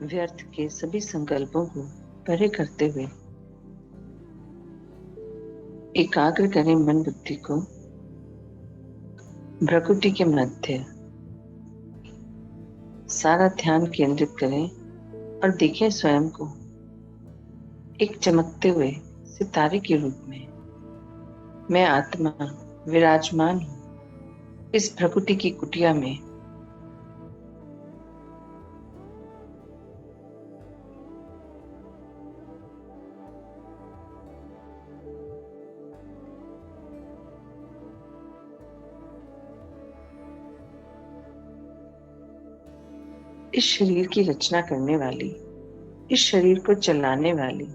व्यर्थ के सभी संकल्पों को परे करते हुए एकाग्र करें मन बुद्धि को भ्रकुटी के मध्य। सारा ध्यान केंद्रित करें और देखें स्वयं को एक चमकते हुए सितारे के रूप में। मैं आत्मा विराजमान हूं इस भ्रकुटी की कुटिया में। इस शरीर की रचना करने वाली, इस शरीर को चलाने वाली,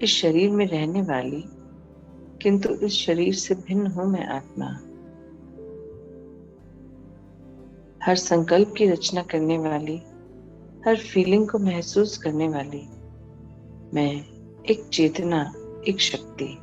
इस शरीर में रहने वाली, किंतु इस शरीर से भिन्न हूं मैं आत्मा। हर संकल्प की रचना करने वाली, हर फीलिंग को महसूस करने वाली मैं एक चेतना, एक शक्ति।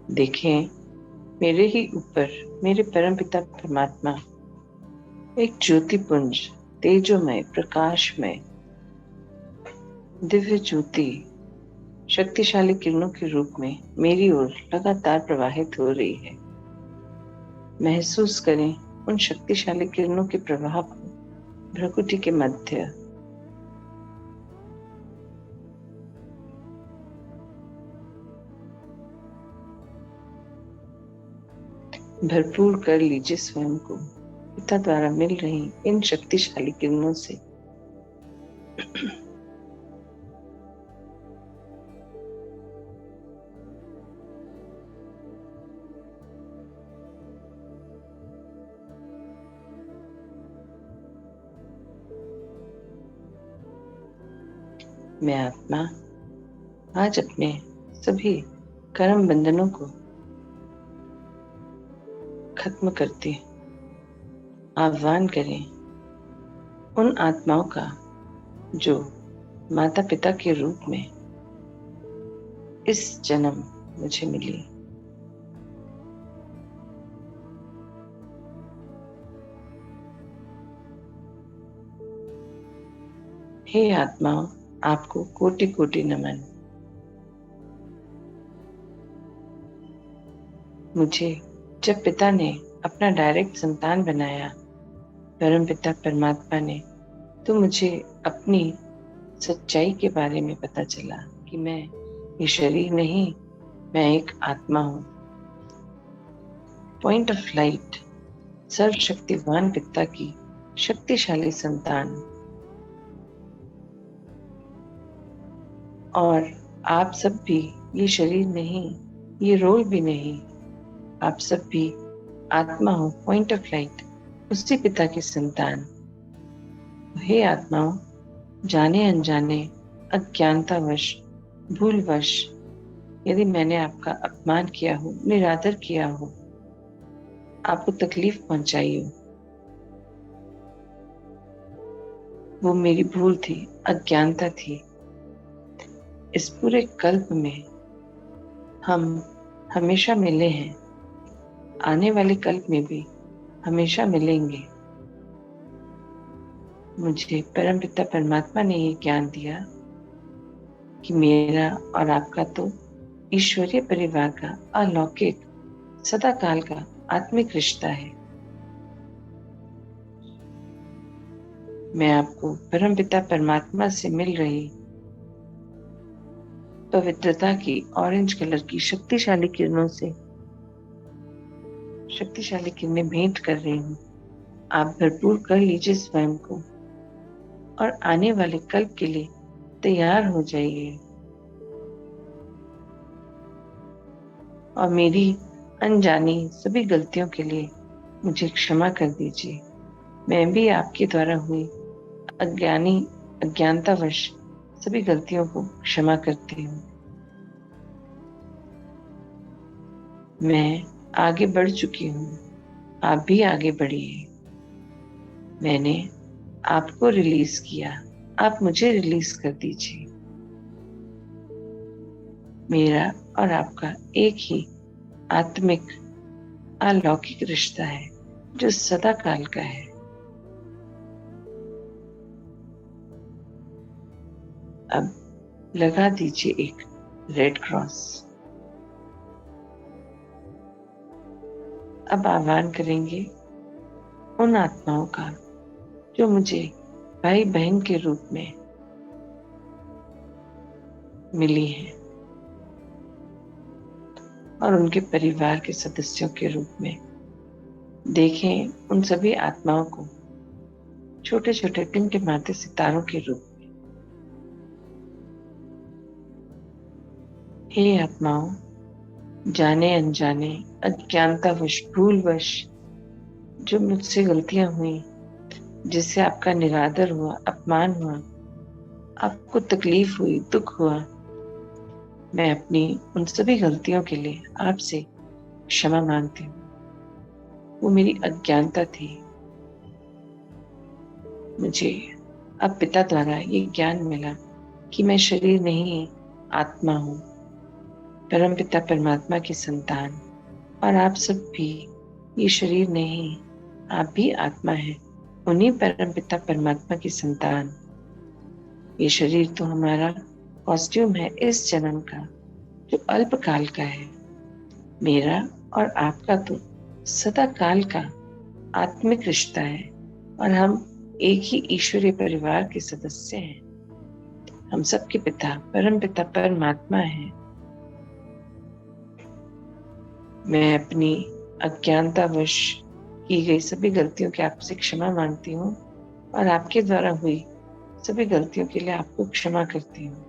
देखें मेरे ही ऊपर मेरे परमपिता परमात्मा एक ज्योतिपुंज, तेजोमय, प्रकाशमय, दिव्य ज्योति शक्तिशाली किरणों के रूप में मेरी ओर लगातार प्रवाहित हो रही है। महसूस करें उन शक्तिशाली किरणों के प्रवाह को भ्रकुटी के मध्य। भरपूर कर लीजिए स्वयं को पिता द्वारा मिल रही इन शक्तिशाली किरणों से। मैं आत्मा आज अपने सभी कर्म बंधनों को खत्म करती आह्वान करें उन आत्माओं का जो माता पिता के रूप में इस जन्म मुझे मिली। हे आत्माओं, आपको कोटि कोटि नमन। मुझे जब पिता ने अपना डायरेक्ट संतान बनाया, परम पिता परमात्मा ने, तो मुझे अपनी सच्चाई के बारे में पता चला कि मैं ये शरीर नहीं, मैं एक आत्मा हूं। पॉइंट ऑफ लाइट, सर्वशक्तिवान पिता की शक्तिशाली संतान। और आप सब भी ये शरीर नहीं, ये रोल भी नहीं, आप सब भी आत्मा हो, पॉइंट ऑफ लाइट, उसी पिता की संतान। हे आत्माओं, जाने अनजाने, अज्ञानतावश, भूलवश यदि मैंने आपका अपमान किया हो, निरादर किया हो, आपको तकलीफ पहुंचाई हो, वो मेरी भूल थी, अज्ञानता थी। इस पूरे कल्प में हम हमेशा मिले हैं, आने वाले कल्प में भी हमेशा मिलेंगे। मुझे परमपिता परमात्मा ने ये ज्ञान दिया कि मेरा और आपका तो ईश्वरीय परिवार का अलौकिक सदा काल का आत्मिक रिश्ता है। मैं आपको परमपिता परमात्मा से मिल रही पवित्रता की ऑरेंज कलर की शक्तिशाली किरणों से शक्तिशाली किरणें भेंट कर रही हूँ। आप भरपूर कर लीजिए स्वयं को और आने वाले कल्प के लिए तैयार हो जाइए। और मेरी अनजानी सभी गलतियों के लिए मुझे क्षमा कर दीजिए। मैं भी आपके द्वारा हुई अज्ञानतावश सभी गलतियों को क्षमा करती हूँ। मैं आगे बढ़ चुकी हूँ, आप भी आगे बढ़िए। मैंने आपको रिलीज किया, आप मुझे रिलीज कर दीजिए। मेरा और आपका एक ही आत्मिक अलौकिक रिश्ता है जो सदा काल का है। अब लगा दीजिए एक रेड क्रॉस। अब आह्वान करेंगे उन आत्माओं का जो मुझे भाई बहन के रूप में मिली हैं और उनके परिवार के सदस्यों के रूप में। देखें उन सभी आत्माओं को छोटे छोटे टिमटिमाते सितारों के रूप में। हे आत्माओं, जाने अनजाने, अज्ञानतावश, भूलवश जो मुझसे गलतियां हुई, जिससे आपका निरादर हुआ, अपमान हुआ, आपको तकलीफ हुई, दुख हुआ, मैं अपनी उन सभी गलतियों के लिए आपसे क्षमा मांगती हूँ। वो मेरी अज्ञानता थी। मुझे अब पिता द्वारा ये ज्ञान मिला कि मैं शरीर नहीं आत्मा हूँ, परमपिता परमात्मा की संतान। और आप सब भी ये शरीर नहीं, आप भी आत्मा है, उन्हीं परमपिता परमात्मा की संतान। ये शरीर तो हमारा कॉस्ट्यूम है इस जन्म का, जो अल्पकाल का है। मेरा और आपका तो सदा काल का आत्मिक रिश्ता है और हम एक ही ईश्वरीय परिवार के सदस्य हैं। हम सबके पिता परम पिता परमात्मा हैं। मैं अपनी अज्ञानतावश की गई सभी गलतियों की आपसे क्षमा मांगती हूँ और आपके द्वारा हुई सभी गलतियों के लिए आपको क्षमा करती हूँ।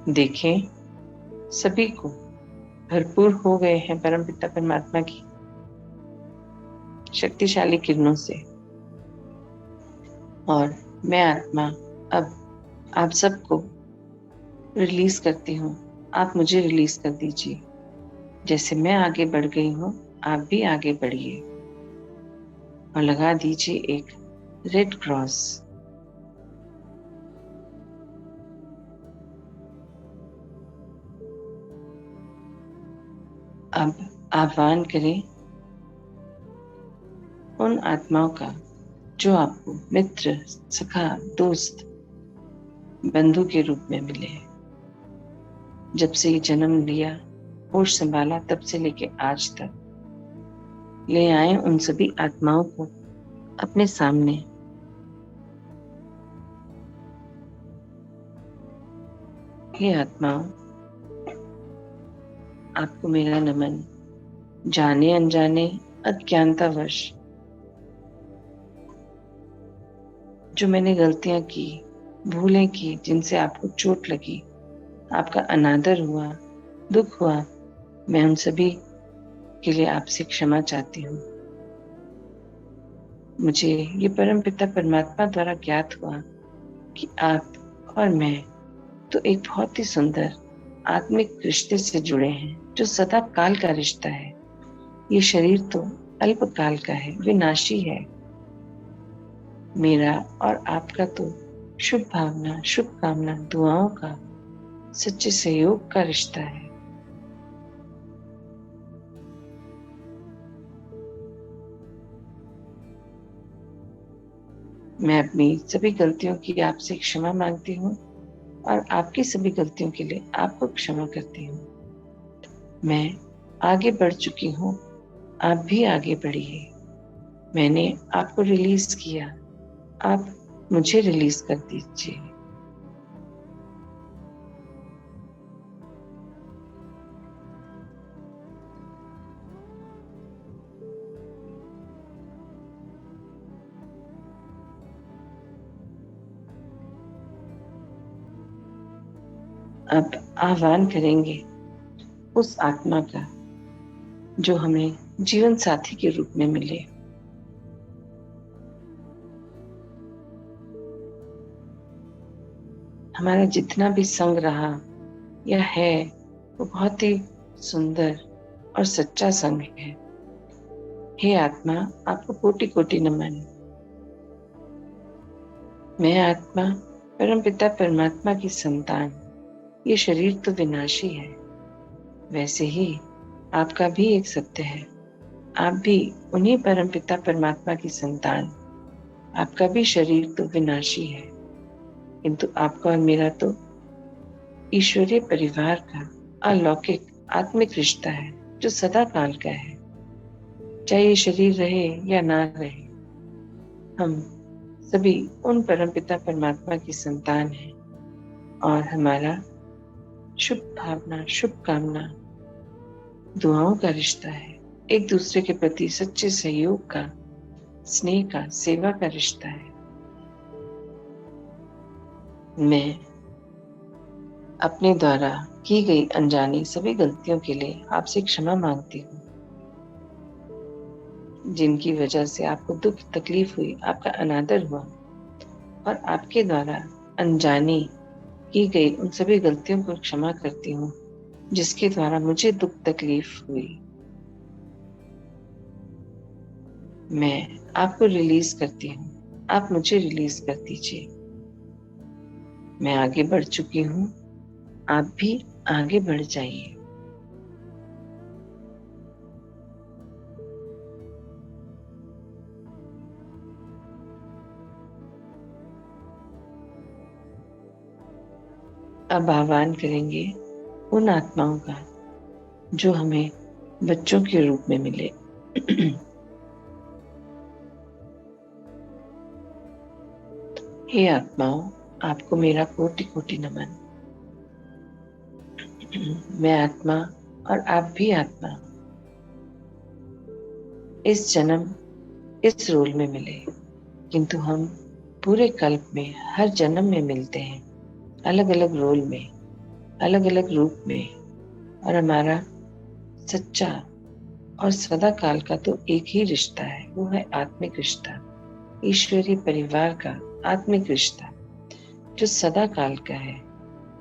देखें सभी को भरपूर हो गए हैं परम पिता परमात्मा की शक्तिशाली किरणों से। और मैं आत्मा अब आप सबको रिलीज करती हूँ। आप मुझे रिलीज कर दीजिए। जैसे मैं आगे बढ़ गई हूँ, आप भी आगे बढ़िए और लगा दीजिए एक रेड क्रॉस। अब आह्वान करें उन आत्माओं का जो आपको मित्र, सखा, दोस्त, बंधु के रूप में मिले हैं। जब से ये जन्म लिया, होश संभाला, तब से लेके आज तक ले आए उन सभी आत्माओं को अपने सामने। ये आत्माओं, आपको मेरा नमन। जाने अनजाने, अज्ञानतावश जो मैंने गलतियां की, भूलें की, जिनसे आपको चोट लगी, आपका अनादर हुआ, दुख हुआ, मैं उन सभी के लिए आपसे क्षमा चाहती हूँ। मुझे ये परम पिता परमात्मा द्वारा ज्ञात हुआ कि आप और मैं तो एक बहुत ही सुंदर आत्मिक रिश्ते से जुड़े हैं, जो सदा काल का रिश्ता है। ये शरीर तो अल्पकाल का है, विनाशी है। मेरा और आपका तो शुभ भावना, शुभकामना, दुआओं का, सच्चे सहयोग का रिश्ता है। मैं अपनी सभी गलतियों की आपसे क्षमा मांगती हूँ और आपकी सभी गलतियों के लिए आपको क्षमा करती हूँ। मैं आगे बढ़ चुकी हूँ, आप भी आगे बढ़िए। मैंने आपको रिलीज किया, आप मुझे रिलीज कर दीजिए। अब आह्वान करेंगे उस आत्मा का जो हमें जीवन साथी के रूप में मिले। हमारा जितना भी संग रहा या है वो बहुत ही सुंदर और सच्चा संग है। हे आत्मा, आपको कोटि कोटि नमन। मैं आत्मा परमपिता परमात्मा की संतान। ये शरीर तो विनाशी है, वैसे ही आपका भी एक सत्य है। आप भी उन्हीं परमपिता परमात्मा की संतान। आपका भी शरीर तो विनाशी है, किंतु आपका और मेरा तो ईश्वरीय परिवार का अलौकिक आत्मिक रिश्ता है जो सदा काल का है। चाहे ये शरीर रहे या ना रहे, हम सभी उन परमपिता परमात्मा की संतान हैं और हमारा शुभ भावना, शुभ कामना, दुआओं का रिश्ता है। एक दूसरे के प्रति सच्चे सहयोग का, स्नेह का, सेवा का रिश्ता है। मैं अपने द्वारा की गई अनजानी सभी गलतियों के लिए आपसे क्षमा मांगती हूँ, जिनकी वजह से आपको दुख तकलीफ हुई, आपका अनादर हुआ, और आपके द्वारा अनजानी की गई उन सभी गलतियों को क्षमा करती हूँ जिसके द्वारा मुझे दुख तकलीफ हुई। मैं आपको रिलीज करती हूँ, आप मुझे रिलीज कर दीजिए। मैं आगे बढ़ चुकी हूँ, आप भी आगे बढ़ जाइए। अब आह्वान करेंगे उन आत्माओं का जो हमें बच्चों के रूप में मिले। हे आत्माओं, आपको मेरा कोटि कोटि नमन। मैं आत्मा और आप भी आत्मा इस जन्म इस रोल में मिले, किंतु हम पूरे कल्प में हर जन्म में मिलते हैं, अलग अलग रोल में, अलग अलग रूप में। और हमारा सच्चा और सदा काल का तो एक ही रिश्ता है, वो है आत्मिक रिश्ता, ईश्वरीय परिवार का आत्मिक रिश्ता जो सदा काल का है।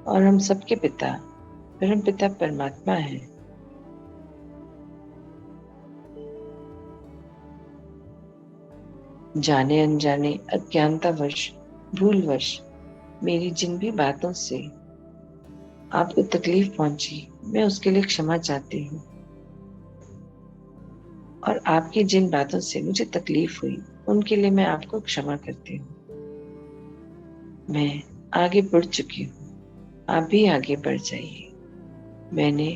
और हम सबके पिता परम पिता परमात्मा है। जाने अनजाने, अज्ञानतावश, भूलवश मेरी जिन भी बातों से आपको तकलीफ पहुंची, मैं उसके लिए क्षमा चाहती हूँ। और आपकी जिन बातों से मुझे तकलीफ हुई, उनके लिए मैं आपको क्षमा करती हूँ। मैं आगे बढ़ चुकी हूँ, आप भी आगे बढ़ जाइए। मैंने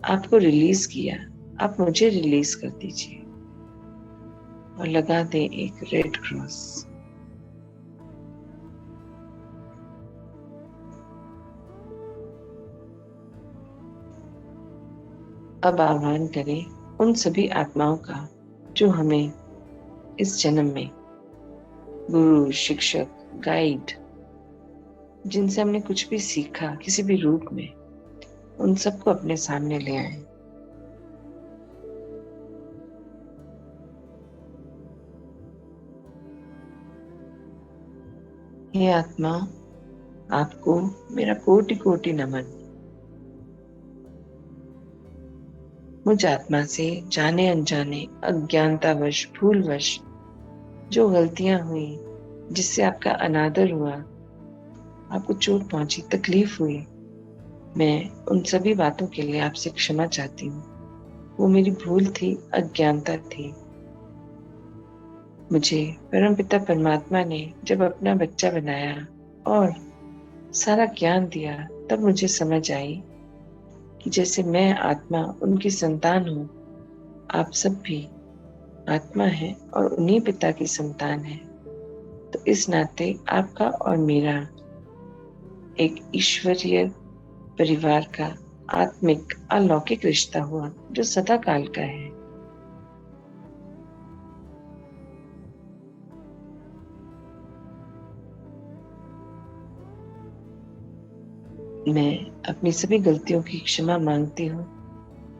आपको रिलीज किया, आप मुझे रिलीज कर दीजिए और लगा दें एक रेड क्रॉस। अब आह्वान करें उन सभी आत्माओं का जो हमें इस जन्म में गुरु, शिक्षक, गाइड, जिनसे हमने कुछ भी सीखा किसी भी रूप में, उन सबको अपने सामने ले आए। हे आत्मा, आपको मेरा कोटि कोटि नमन। मुझ आत्मा से जाने अनजाने, अज्ञानतावश, भूलवश जो गलतियां हुई, जिससे आपका अनादर हुआ, आपको चोट पहुंची, तकलीफ हुई, मैं उन सभी बातों के लिए आपसे क्षमा चाहती हूँ। वो मेरी भूल थी, अज्ञानता थी। मुझे परमपिता परमात्मा ने जब अपना बच्चा बनाया और सारा ज्ञान दिया, तब मुझे समझ आई कि जैसे मैं आत्मा उनकी संतान हूँ, आप सब भी आत्मा है और उन्हीं पिता की संतान है। तो इस नाते आपका और मेरा एक ईश्वरीय परिवार का आत्मिक अलौकिक रिश्ता हुआ जो सदा काल का है। मैं अपनी सभी गलतियों की क्षमा मांगती हूँ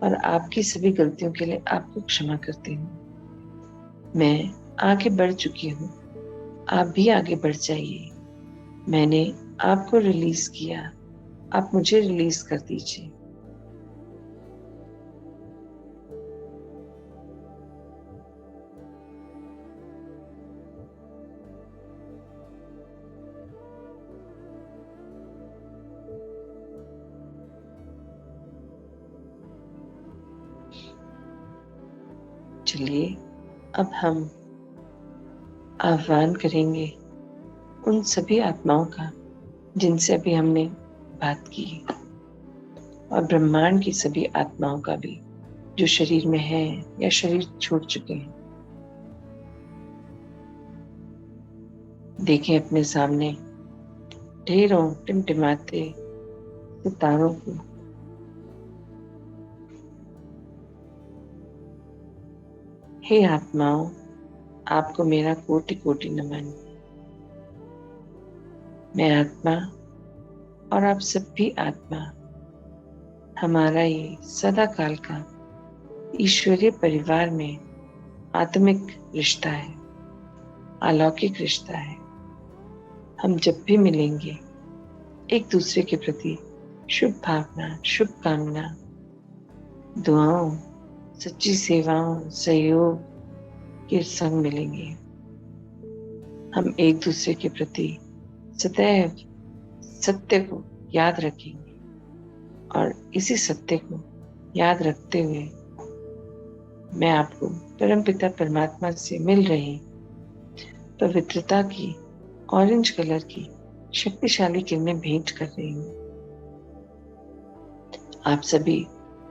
और आपकी सभी गलतियों के लिए आपको क्षमा करती हूँ। मैं आगे बढ़ चुकी हूँ, आप भी आगे बढ़ जाइए। मैंने आपको रिलीज किया, आप मुझे रिलीज कर दीजिए। चलिए अब हम आह्वान करेंगे उन सभी आत्माओं का जिनसे अभी हमने बात की, और ब्रह्मांड की सभी आत्माओं का भी जो शरीर में है या शरीर छोड़ चुके हैं। देखें अपने सामने ढेरों टिमटिमाते सितारों को। हे आत्माओं, आपको मेरा कोटि कोटि नमन। मैं आत्मा और आप सब भी आत्मा, हमारा ये सदा काल का ईश्वरीय परिवार में आत्मिक रिश्ता है, अलौकिक रिश्ता है। हम जब भी मिलेंगे एक दूसरे के प्रति शुभ भावना, शुभकामना, दुआओं, सच्ची सेवाओं, सहयोग के संग मिलेंगे। हम एक दूसरे के प्रति सदैव सत्य को याद रखेंगे और इसी सत्य को याद रखते हुए मैं आपको परमपिता परमात्मा से मिल रही पवित्रता की ऑरेंज कलर की शक्तिशाली किरणें भेंट कर रही हूँ। आप सभी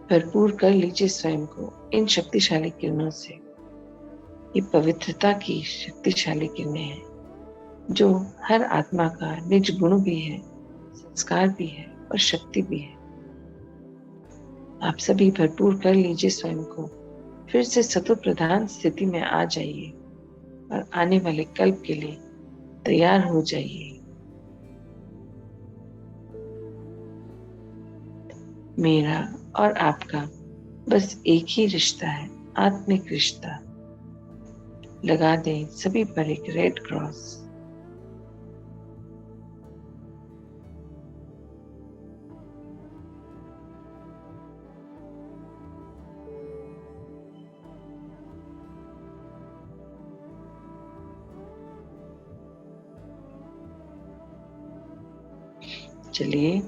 भरपूर कर लीजिए स्वयं को इन शक्तिशाली किरणों से। ये पवित्रता की शक्तिशाली किरणें हैं जो हर आत्मा का निज गुण भी है, संस्कार भी है और शक्ति भी है। आप सभी भरपूर कर लीजिए स्वयं को, फिर से सतो प्रधान स्थिति में आ जाइए और आने वाले कल्प के लिए तैयार हो जाइए। मेरा और आपका बस एक ही रिश्ता है, आत्मिक रिश्ता। लगा दें सभी पर एक रेड क्रॉस। चलिए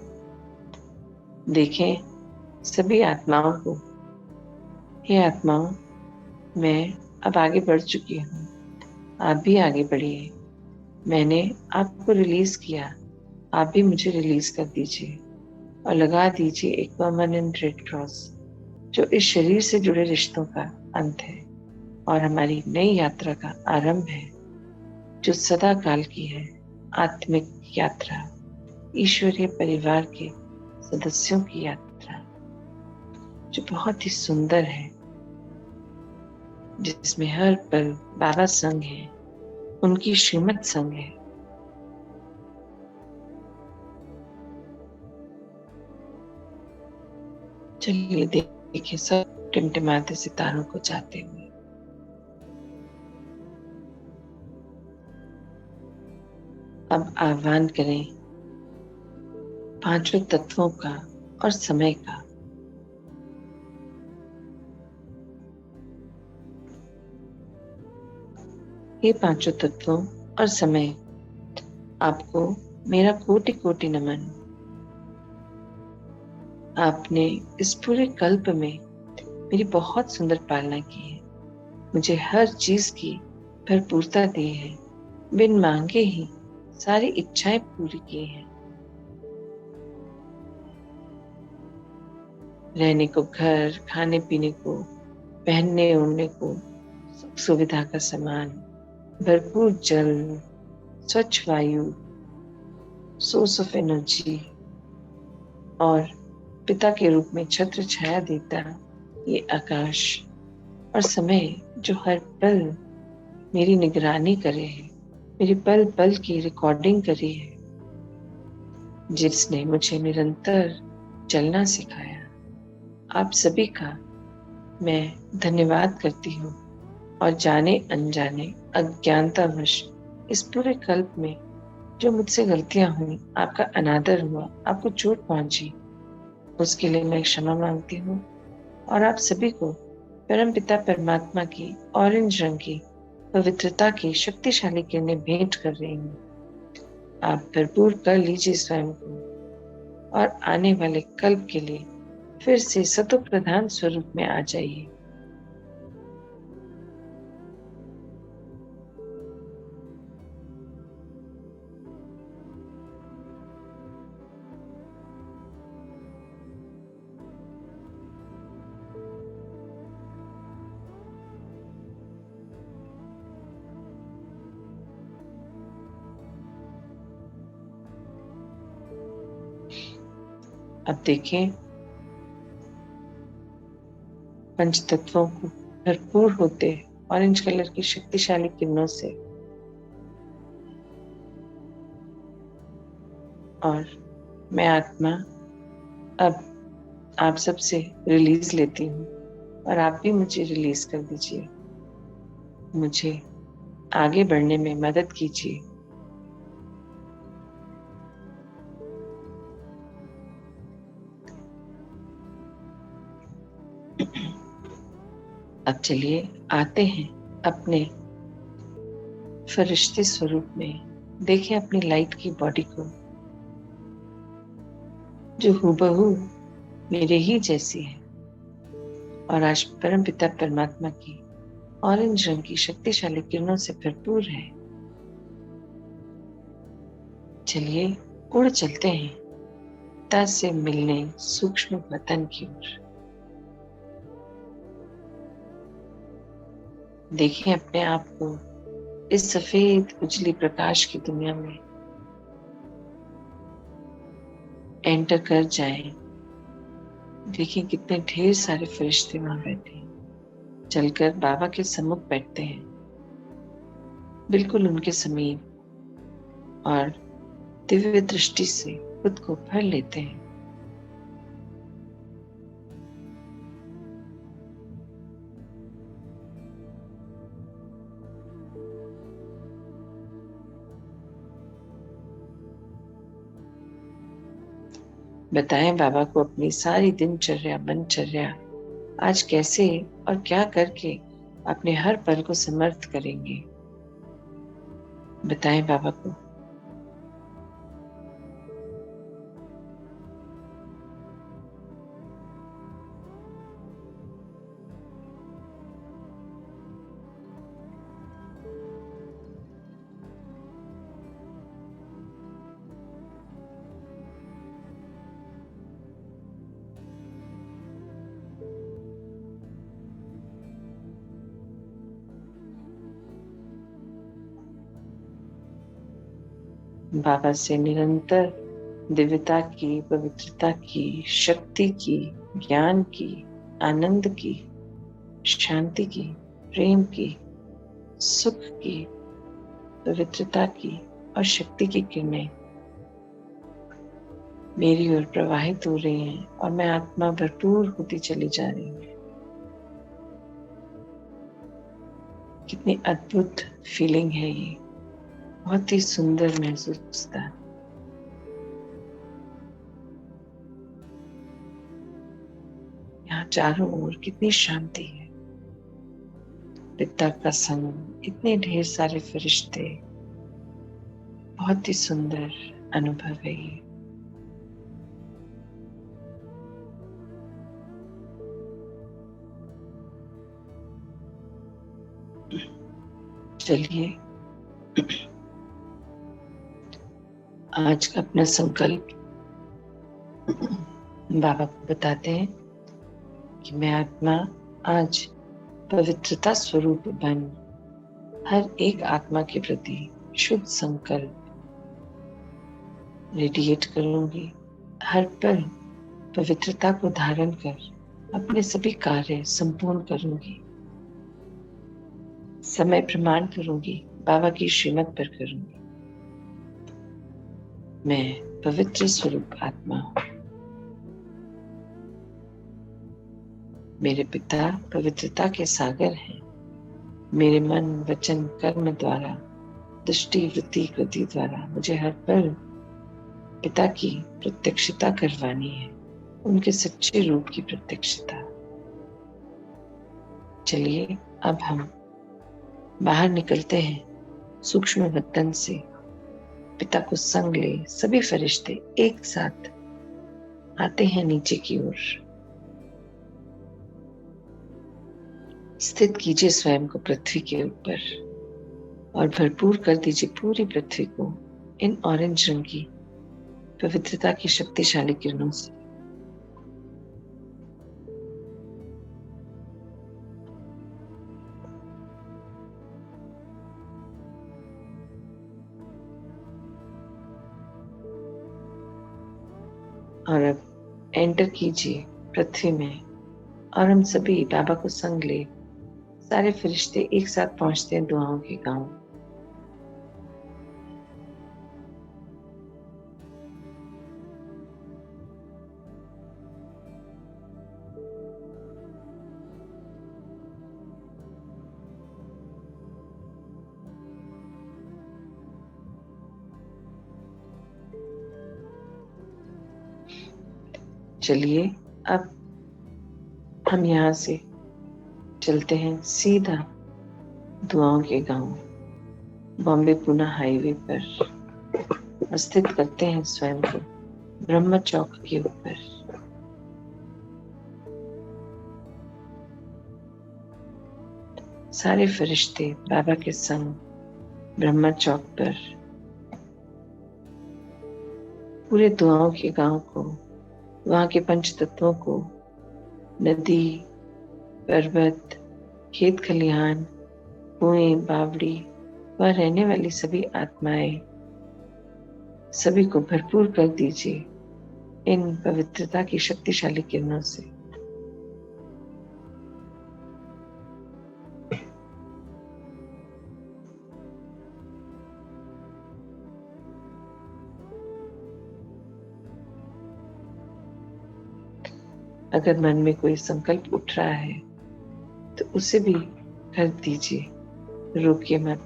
देखें सभी आत्माओं को। हे आत्माओं, मैं अब आगे बढ़ चुकी हूँ, आप भी आगे बढ़िए। मैंने आपको रिलीज किया, आप भी मुझे रिलीज कर दीजिए और लगा दीजिए एक परमानेंट रेड क्रॉस जो इस शरीर से जुड़े रिश्तों का अंत है और हमारी नई यात्रा का आरंभ है जो सदा काल की है, आत्मिक यात्रा, ईश्वरीय परिवार के सदस्यों की यात्रा जो बहुत ही सुंदर है, जिसमें हर पल बाबा संग है, उनकी श्रीमत संग है। चलिए देखिए सब टिमटिमाते सितारों को जाते हुए। अब आह्वान करें पांचों तत्वों का और समय का। ये पांचों तत्वों और समय, आपको मेरा कोटि कोटि नमन। आपने इस पूरे कल्प में मेरी बहुत सुंदर पालना की है, मुझे हर चीज की भरपूरता दी है, बिन मांगे ही सारी इच्छाएं पूरी की हैं। रहने को घर, खाने पीने को, पहनने ओढ़ने को, सुख सुविधा का सामान, भरपूर जल, स्वच्छ वायु, सोर्स ऑफ एनर्जी और पिता के रूप में छत्र छाया देता ये आकाश और समय जो हर पल मेरी निगरानी करे है, मेरी पल पल की रिकॉर्डिंग करी है। जिसने मुझे निरंतर चलना सिखाया। आप सभी का मैं धन्यवाद करती हूँ और जाने अनजाने अज्ञानतावश इस पूरे कल्प में जो मुझसे गलतियां हुई, आपका अनादर हुआ, आपको चोट पहुंची, उसके लिए मैं क्षमा मांगती हूँ और आप सभी को परमपिता परमात्मा की ऑरेंज रंग की पवित्रता की शक्तिशाली किरणें भेंट कर रही हूँ। आप भरपूर कर लीजिए स्वयं को और आने वाले कल्प के लिए फिर से सतो प्रधान स्वरूप में आ जाइए। अब देखें पंच तत्वों को भरपूर होते ऑरेंज कलर की शक्तिशाली किरणों से, और मैं आत्मा अब आप सबसे रिलीज लेती हूँ और आप भी मुझे रिलीज कर दीजिए। मुझे आगे बढ़ने में मदद कीजिए। अब चलिए आते हैं अपने फरिश्ते स्वरूप में। देखें अपनी लाइट की बॉडी को जो हूबहू मेरे ही जैसी है और आज परम पिता परमात्मा की ऑरेंज रंग की शक्तिशाली किरणों से भरपूर है। चलिए उड़ चलते हैं पिता से मिलने सूक्ष्म वतन की ओर। देखें अपने आप को इस सफेद उजली प्रकाश की दुनिया में एंटर कर जाएं। देखिए कितने ढेर सारे फरिश्ते वहां बैठे हैं। चलकर बाबा के सम्मुख बैठते हैं, बिल्कुल उनके समीप, और दिव्य दृष्टि से खुद को भर लेते हैं। बताएं बाबा को अपनी सारी दिनचर्या बनचर्या आज कैसे और क्या करके अपने हर पल को समर्थ करेंगे। बताएं बाबा को। बाबा से निरंतर दिव्यता की, पवित्रता की, शक्ति की, ज्ञान की, आनंद की, शांति की, प्रेम की, सुख की, पवित्रता की और शक्ति की किरणें मेरी ओर प्रवाहित हो रही हैं और मैं आत्मा भरपूर होती चली जा रही हूँ। कितनी अद्भुत फीलिंग है ये, बहुत ही सुंदर महसूस होता है। यहाँ चारों ओर कितनी शांति है, पिता का संग, इतने ढेर सारे फरिश्ते, बहुत ही सुंदर अनुभव है ये। चलिए आज का अपना संकल्प बाबा को बताते हैं कि मैं आत्मा आज पवित्रता स्वरूप बन हर एक आत्मा के प्रति शुद्ध संकल्प रेडिएट करूंगी। हर पल पवित्रता को धारण कर अपने सभी कार्य संपूर्ण करूंगी। समय प्रमाण करूंगी, बाबा की श्रीमत पर करूंगी। मैं पवित्र स्वरूप आत्मा हूँ। मेरे पिता पवित्रता के सागर हैं। मेरे मन, वचन, कर्म द्वारा, दृष्टि, वृत्ति, कृति द्वारा मुझे हर पल पिता की प्रत्यक्षता करवानी है, उनके सच्चे रूप की प्रत्यक्षता। चलिए अब हम बाहर निकलते हैं सूक्ष्म वतन से। पिता को संग ले सभी फरिश्ते एक साथ आते हैं नीचे की ओर। स्थित कीजिए स्वयं को पृथ्वी के ऊपर और भरपूर कर दीजिए पूरी पृथ्वी को इन ऑरेंज रंग की पवित्रता की शक्तिशाली किरणों से। और अब एंटर कीजिए पृथ्वी में और हम सभी बाबा को संग ले सारे फरिश्ते एक साथ पहुंचते हैं दुआओं के गांव। चलिए अब हम यहाँ से चलते हैं सीधा दुआओं के गांव बॉम्बे पुणे हाईवे पर स्थित करते हैं स्वयं को ब्रह्म चौक के ऊपर। सारे फरिश्ते बाबा के संग ब्रह्म चौक पर पूरे दुआओं के गांव को, वहां के पंच तत्वों को, नदी, पर्वत, खेत खलिहान, कुएं, बावड़ी, वहां रहने वाली सभी आत्माएं, सभी को भरपूर कर दीजिए इन पवित्रता की शक्तिशाली किरणों से। अगर मन में कोई संकल्प उठ रहा है तो उसे भी कर दीजिए, रोकिए मत।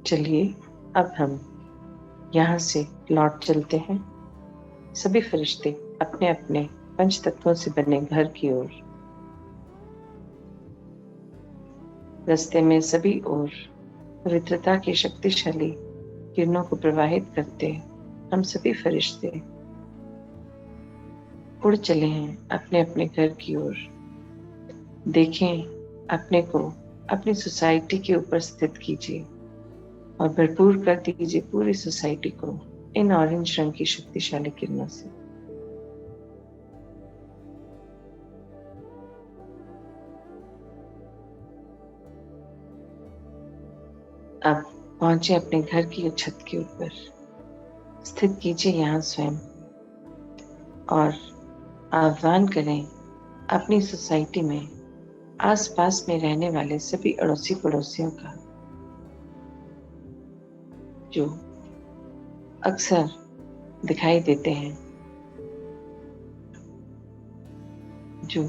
चलिए अब हम यहाँ से लौट चलते हैं सभी फरिश्ते अपने अपने पंच तत्वों से बने घर की ओर। रास्ते में सभी ओर पवित्रता की शक्तिशाली किरणों को प्रवाहित करते हम सभी फरिश्ते उड़ चले हैं अपने अपने घर की ओर। देखें अपने को अपनी सोसाइटी के ऊपर स्थित कीजिए और भरपूर कर दीजिए पूरी सोसाइटी को इन ऑरेंज रंग की शक्तिशाली किरणों से। अब पहुंचे अपने घर की छत के ऊपर, स्थित कीजिए यहाँ स्वयं और आह्वान करें अपनी सोसाइटी में आसपास में रहने वाले सभी अड़ोसी पड़ोसियों का, जो अक्सर दिखाई देते हैं, जो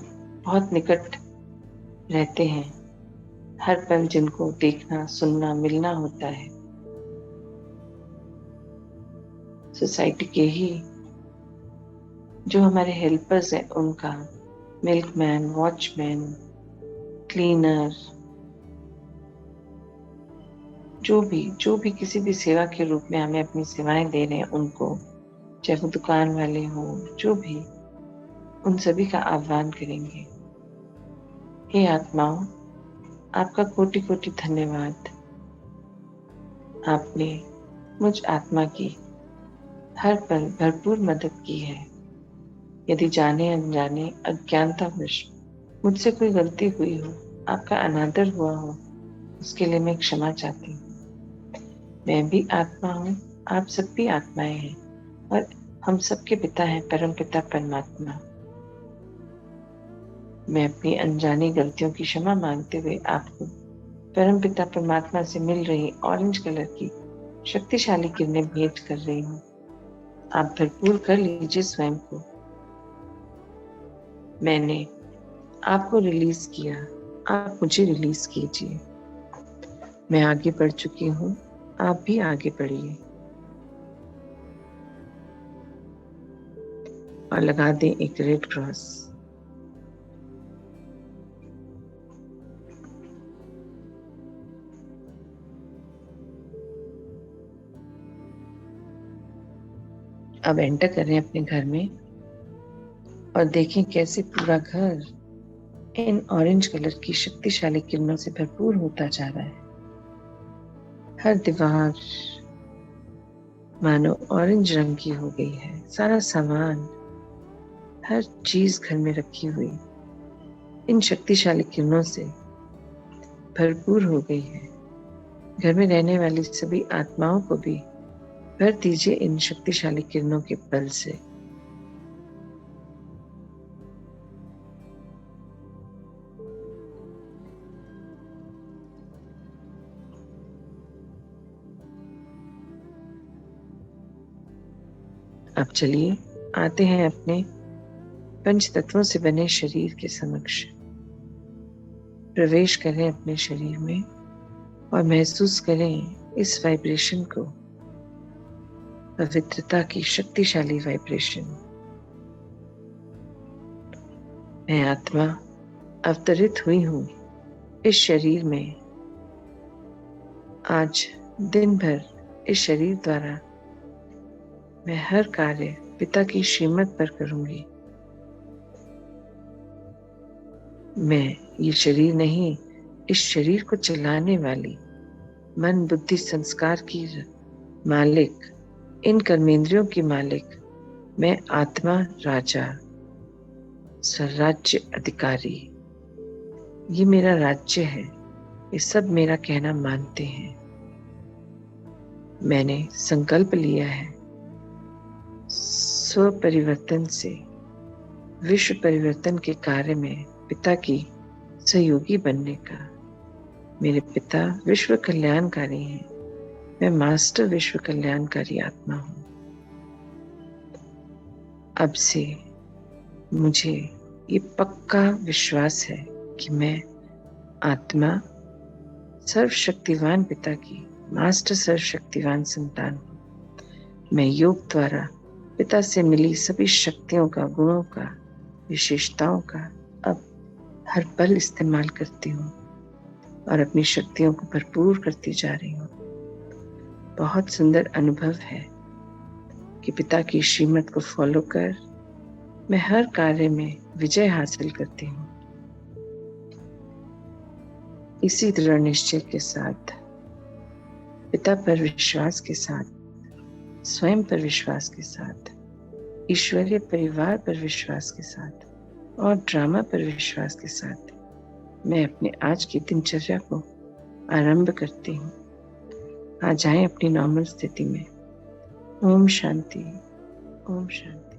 बहुत निकट रहते हैं, हर पल जिनको देखना, सुनना, मिलना होता है। सोसाइटी के ही जो हमारे हेल्पर्स हैं उनका, मिल्कमैन, वॉचमैन, क्लीनर, जो भी किसी भी सेवा के रूप में हमें अपनी सेवाएं दे रहे हैं उनको, चाहे वो दुकान वाले हों, जो भी, उन सभी का आह्वान करेंगे। हे आत्माओं, आपका कोटि कोटि धन्यवाद। आपने मुझ आत्मा की हर पल भरपूर मदद की है। यदि जाने अनजाने अज्ञानतावश मुझसे कोई गलती हुई हो आपका अनादर हुआ हो, उसके लिए मैं क्षमा चाहती हूँ। मैं भी आत्मा हूँ, आप सब भी आत्माएं हैं और हम सबके पिता हैं परम पिता परमात्मा। मैं अपनी अनजानी गलतियों की क्षमा मांगते हुए आपको परम पिता परमात्मा से मिल रही ऑरेंज कलर की शक्तिशाली किरणें भेंट कर रही हूँ। आप भरपूर कर लीजिए स्वयं को। मैंने आपको रिलीज किया, आप मुझे रिलीज कीजिए। मैं आगे बढ़ चुकी हूँ, आप भी आगे बढ़िए और लगा दें एक रेड क्रॉस। अब एंटर करें अपने घर में और देखें कैसे पूरा घर इन ऑरेंज कलर की शक्तिशाली किरणों से भरपूर होता जा रहा है। हर दीवार मानो ऑरेंज रंग की हो गई है। सारा सामान, हर चीज घर में रखी हुई इन शक्तिशाली किरणों से भरपूर हो गई है। घर में रहने वाली सभी आत्माओं को भी भर दीजिए इन शक्तिशाली किरणों के बल से। अब चलिए आते हैं अपने पंच तत्वों से बने शरीर के समक्ष। प्रवेश करें अपने शरीर में और महसूस करें इस वाइब्रेशन को, पवित्रता की शक्तिशाली वाइब्रेशन। मैं आत्मा अवतरित हुई हूँ इस शरीर में। आज दिन भर इस शरीर द्वारा मैं हर कार्य पिता की श्रीमत पर करूंगी। मैं ये शरीर नहीं, इस शरीर को चलाने वाली मन बुद्धि संस्कार की मालिक, इन कर्मेंद्रियों की मालिक मैं आत्मा राजा, स्वराज्य अधिकारी। ये मेरा राज्य है, ये सब मेरा कहना मानते हैं। मैंने संकल्प लिया है स्व परिवर्तन से विश्व परिवर्तन के कार्य में पिता की सहयोगी बनने का। मेरे पिता विश्व कल्याणकारी हैं, मैं मास्टर विश्व कल्याणकारी आत्मा हूँ। अब से मुझे ये पक्का विश्वास है कि मैं आत्मा सर्वशक्तिवान पिता की मास्टर सर्वशक्तिवान संतान हूँ। मैं योग द्वारा पिता से मिली सभी शक्तियों का, गुणों का, विशेषताओं का अब हर पल इस्तेमाल करती हूँ और अपनी शक्तियों को भरपूर करती जा रही हूँ। बहुत सुंदर अनुभव है कि पिता की श्रीमत को फॉलो कर मैं हर कार्य में विजय हासिल करती हूँ। इसी दृढ़ निश्चय के साथ, पिता पर विश्वास के साथ, स्वयं पर विश्वास के साथ, ईश्वरीय परिवार पर विश्वास के साथ और ड्रामा पर विश्वास के साथ मैं अपने आज की दिनचर्या को आरंभ करती हूँ। आ जाएं अपनी नॉर्मल स्थिति में। ओम शांति, ओम शांति।